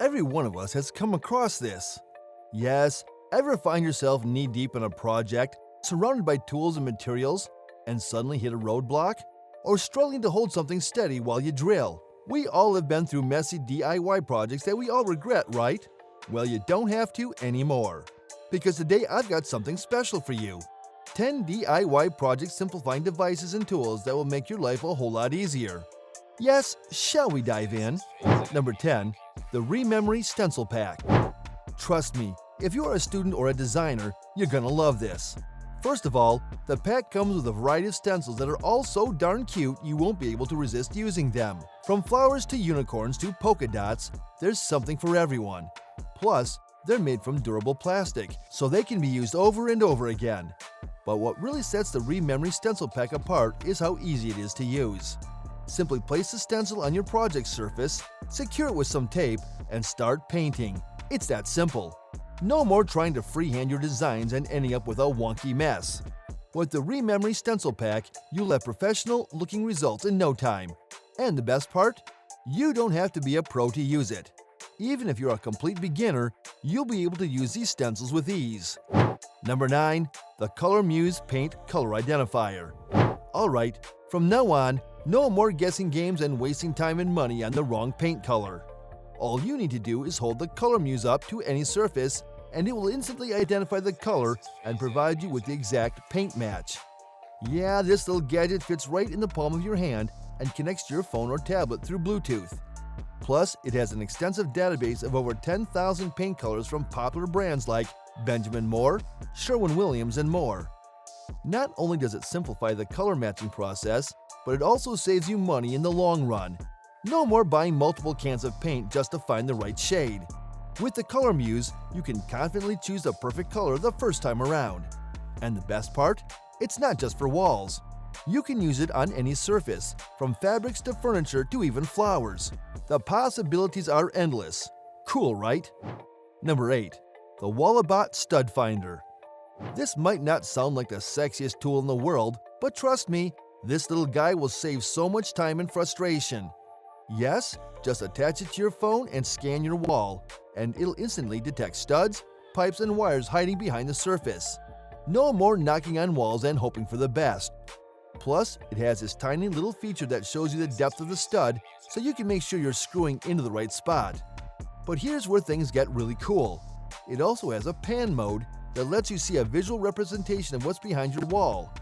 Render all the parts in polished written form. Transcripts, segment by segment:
Every one of us has come across this. Yes, ever find yourself knee-deep in a project, surrounded by tools and materials, and suddenly hit a roadblock? Or struggling to hold something steady while you drill? We all have been through messy DIY projects that we all regret, right? Well, you don't have to anymore. Because today I've got something special for you. 10 DIY projects simplifying devices and tools that will make your life a whole lot easier. Yes, shall we dive in? Number 10. The Rememory Stencil Pack. Trust me, if you're a student or a designer, you're gonna love this. First of all, the pack comes with a variety of stencils that are all so darn cute you won't be able to resist using them. From flowers to unicorns to polka dots, there's something for everyone. Plus, they're made from durable plastic, so they can be used over and over again. But what really sets the Rememory Stencil Pack apart is how easy it is to use. Simply place the stencil on your project surface, secure it with some tape, and start painting. It's that simple. No more trying to freehand your designs and ending up with a wonky mess. With the Rememory Stencil Pack, you'll have professional-looking results in no time. And the best part? You don't have to be a pro to use it. Even if you're a complete beginner, you'll be able to use these stencils with ease. Number 9. The Color Muse Paint Color Identifier. Alright, from now on, no more guessing games and wasting time and money on the wrong paint color. All you need to do is hold the Color Muse up to any surface, and it will instantly identify the color and provide you with the exact paint match. Yeah, this little gadget fits right in the palm of your hand and connects to your phone or tablet through Bluetooth. Plus, it has an extensive database of over 10,000 paint colors from popular brands like Benjamin Moore, Sherwin-Williams, and more. Not only does it simplify the color matching process, but it also saves you money in the long run. No more buying multiple cans of paint just to find the right shade. With the Color Muse, you can confidently choose the perfect color the first time around. And the best part? It's not just for walls. You can use it on any surface, from fabrics to furniture to even flowers. The possibilities are endless. Cool, right? Number 8. The Wallabot Stud Finder. This might not sound like the sexiest tool in the world, but trust me, this little guy will save so much time and frustration. Yes, just attach it to your phone and scan your wall, and it'll instantly detect studs, pipes, and wires hiding behind the surface. No more knocking on walls and hoping for the best. Plus, it has this tiny little feature that shows you the depth of the stud so you can make sure you're screwing into the right spot. But here's where things get really cool. It also has a pan mode that lets you see a visual representation of what's behind your wall.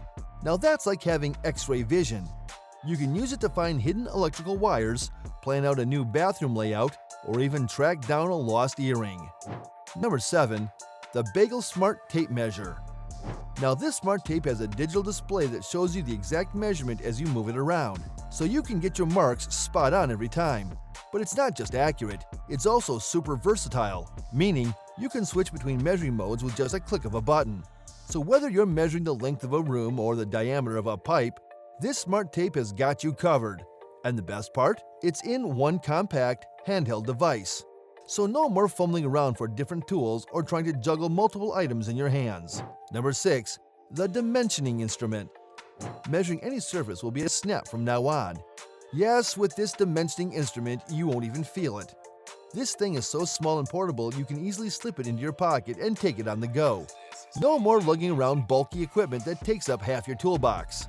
Now that's like having X-ray vision. You can use it to find hidden electrical wires, plan out a new bathroom layout, or even track down a lost earring. Number 7. The Bagel Smart Tape Measure. Now this smart tape has a digital display that shows you the exact measurement as you move it around, so you can get your marks spot on every time. But it's not just accurate, it's also super versatile, meaning you can switch between measuring modes with just a click of a button. So whether you're measuring the length of a room or the diameter of a pipe, this smart tape has got you covered. And the best part? It's in one compact, handheld device. So no more fumbling around for different tools or trying to juggle multiple items in your hands. Number 6. The Dimensioning Instrument. Measuring any surface will be a snap from now on. Yes, with this dimensioning instrument, you won't even feel it. This thing is so small and portable you can easily slip it into your pocket and take it on the go. No more lugging around bulky equipment that takes up half your toolbox.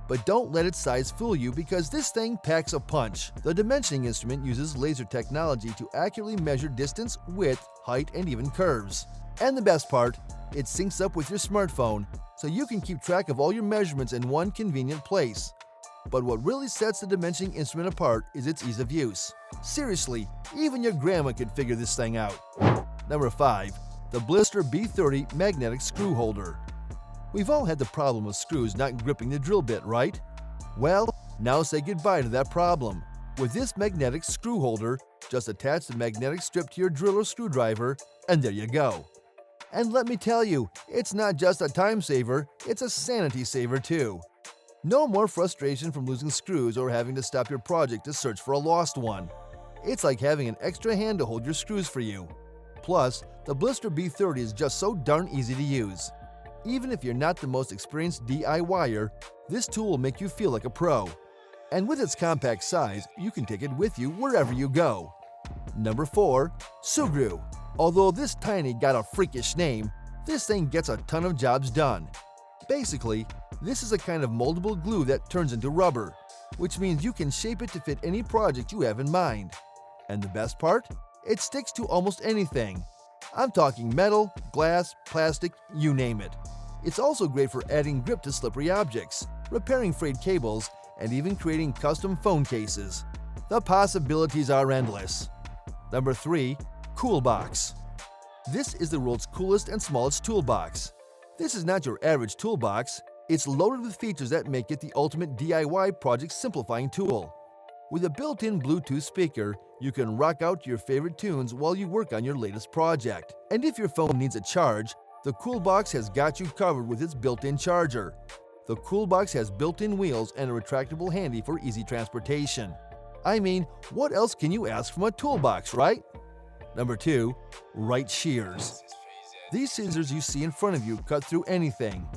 But don't let its size fool you because this thing packs a punch. The dimensioning instrument uses laser technology to accurately measure distance, width, height, and even curves. And the best part, it syncs up with your smartphone, so you can keep track of all your measurements in one convenient place. But what really sets the dimensioning instrument apart is its ease of use. Seriously, even your grandma could figure this thing out. Number 5. The Blister B30 Magnetic Screw Holder. We've all had the problem of screws not gripping the drill bit, right? Well, now say goodbye to that problem. With this magnetic screw holder, just attach the magnetic strip to your drill or screwdriver, and there you go. And let me tell you, it's not just a time saver, it's a sanity saver too. No more frustration from losing screws or having to stop your project to search for a lost one. It's like having an extra hand to hold your screws for you. Plus, the Blister B30 is just so darn easy to use. Even if you're not the most experienced DIYer, this tool will make you feel like a pro. And with its compact size, you can take it with you wherever you go. Number 4. Sugru. Although this tiny got a freakish name, this thing gets a ton of jobs done. Basically, this is a kind of moldable glue that turns into rubber, which means you can shape it to fit any project you have in mind. And the best part? It sticks to almost anything. I'm talking metal, glass, plastic, you name it. It's also great for adding grip to slippery objects, repairing frayed cables, and even creating custom phone cases. The possibilities are endless. Number 3. Coolbox. This is the world's coolest and smallest toolbox. This is not your average toolbox. It's loaded with features that make it the ultimate DIY project simplifying tool. With a built-in Bluetooth speaker, you can rock out your favorite tunes while you work on your latest project. And if your phone needs a charge, the Coolbox has got you covered with its built-in charger. The Coolbox has built-in wheels and a retractable handy for easy transportation. I mean, what else can you ask from a toolbox, right? Number 2. Wright Shears. These scissors you see in front of you cut through anything.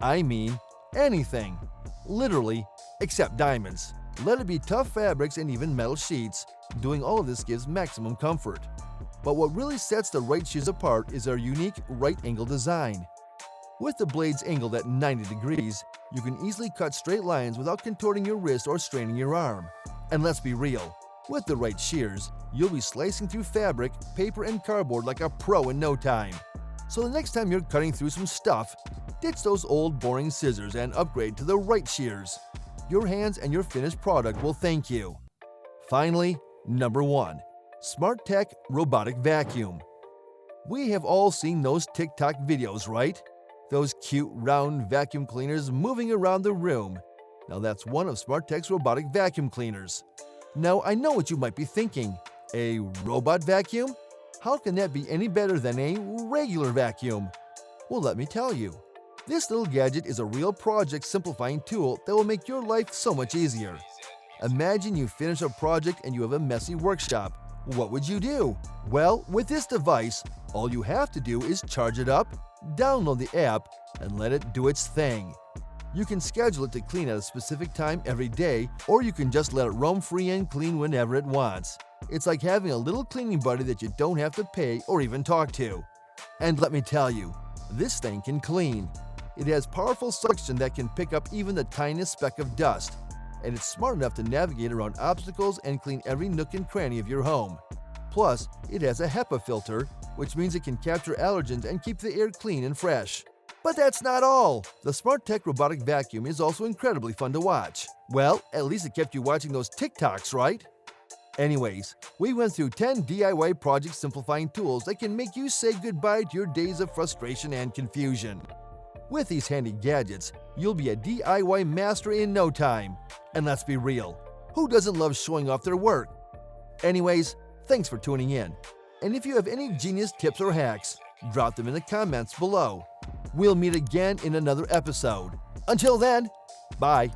I mean, anything. Literally, except diamonds. Let it be tough fabrics and even metal sheets. Doing all of this gives maximum comfort. But what really sets the Wright Shears apart is our unique right angle design. With the blades angled at 90 degrees, you can easily cut straight lines without contorting your wrist or straining your arm. And let's be real, with the Wright Shears, you'll be slicing through fabric, paper, and cardboard like a pro in no time. So the next time you're cutting through some stuff, ditch those old boring scissors and upgrade to the Wright Shears. Your hands and your finished product will thank you. Finally, number 1. SmartTech Robotic Vacuum. We have all seen those TikTok videos, right? Those cute round vacuum cleaners moving around the room. Now that's one of SmartTech's robotic vacuum cleaners. Now I know what you might be thinking. A robot vacuum? How can that be any better than a regular vacuum? Well, let me tell you. This little gadget is a real project simplifying tool that will make your life so much easier. Imagine you finish a project and you have a messy workshop. What would you do? Well, with this device, all you have to do is charge it up, download the app, and let it do its thing. You can schedule it to clean at a specific time every day, or you can just let it roam free and clean whenever it wants. It's like having a little cleaning buddy that you don't have to pay or even talk to. And let me tell you, this thing can clean. It has powerful suction that can pick up even the tiniest speck of dust, and it's smart enough to navigate around obstacles and clean every nook and cranny of your home. Plus, it has a HEPA filter, which means it can capture allergens and keep the air clean and fresh. But that's not all! The SmartTech Robotic Vacuum is also incredibly fun to watch. Well, at least it kept you watching those TikToks, right? Anyways, we went through 10 DIY project simplifying tools that can make you say goodbye to your days of frustration and confusion. With these handy gadgets, you'll be a DIY master in no time. And let's be real, who doesn't love showing off their work? Anyways, thanks for tuning in. And if you have any genius tips or hacks, drop them in the comments below. We'll meet again in another episode. Until then, bye.